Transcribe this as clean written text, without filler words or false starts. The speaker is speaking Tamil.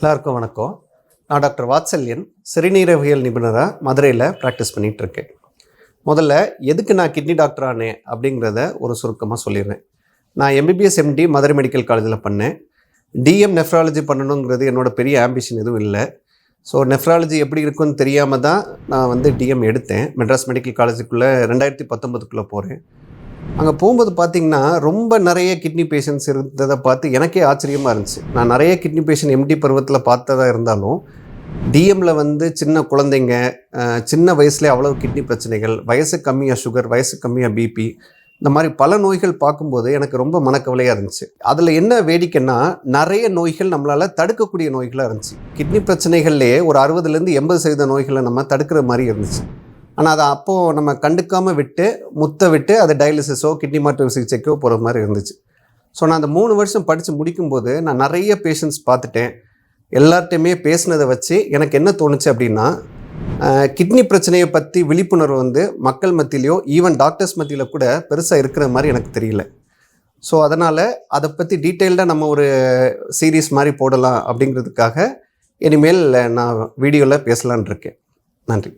எல்லாருக்கும் வணக்கம். நான் டாக்டர் வாத்சல்யன், சிறுநீரகவியல் நிபுணராக மதுரையில் ப்ராக்டிஸ் பண்ணிகிட்ருக்கேன். முதல்ல எதுக்கு நான் கிட்னி டாக்டர் ஆனேன் அப்படிங்கிறத ஒரு சுருக்கமாக சொல்லிடுறேன். நான் எம்பிபிஎஸ் எம்டி மதுரை மெடிக்கல் காலேஜில் பண்ணேன். டிஎம் நெஃப்ராலஜி பண்ணணுங்கிறது என்னோட பெரிய ஆம்பிஷன் எதுவும் இல்லை. ஸோ நெஃப்ராலஜி எப்படி இருக்குன்னு தெரியாமல் தான் நான் டிஎம் எடுத்தேன். மெட்ராஸ் மெடிக்கல் காலேஜுக்குள்ளே 2019 போகிறேன். அங்கே போகும்போது பார்த்திங்கன்னா ரொம்ப நிறைய கிட்னி பேஷண்ட்ஸ் இருந்ததை பார்த்து எனக்கே ஆச்சரியமாக இருந்துச்சு. நான் நிறைய கிட்னி பேஷண்ட் எம்டி பருவத்தில் பார்த்ததா இருந்தாலும் டிஎம்மில் சின்ன குழந்தைங்க சின்ன வயசுலேயே அவ்வளோ கிட்னி பிரச்சனைகள், வயசு கம்மியாக சுகர், வயசு கம்மியாக பிபி, இந்த மாதிரி பல நோய்கள் பார்க்கும்போது எனக்கு ரொம்ப மனக்கவலையாக இருந்துச்சு. அதில் என்ன வேடிக்கைன்னா நிறைய நோய்கள் நம்மளால் தடுக்கக்கூடிய நோய்களாக இருந்துச்சு. கிட்னி பிரச்சனைகள்லேயே ஒரு 60-80% நோய்களை நம்ம தடுக்கிற மாதிரி இருந்துச்சு. ஆனால் அதை அப்போது நம்ம கண்டுக்காமல் விட்டு அதை டயாலிசிஸோ கிட்னி மாற்று சிகிச்சைக்கோ போகிற மாதிரி இருந்துச்சு. ஸோ நான் அந்த 3 வருஷம் படித்து முடிக்கும்போது நான் நிறைய பேஷண்ட்ஸ் பார்த்துட்டேன். எல்லார்ட்டையுமே பேசினதை வச்சு எனக்கு என்ன தோணுச்சு அப்படின்னா, கிட்னி பிரச்சனையை பற்றி விழிப்புணர்வு மக்கள் மத்தியிலையோ ஈவன் டாக்டர்ஸ் மத்தியில் கூட பெருசாக இருக்கிற மாதிரி எனக்கு தெரியல. ஸோ அதனால் அதை பற்றி டீட்டெயில்டாக நம்ம ஒரு சீரீஸ் மாதிரி போடலாம் அப்படிங்கிறதுக்காக இனிமேல் நான் வீடியோவில் பேசலான் இருக்கேன். நன்றி.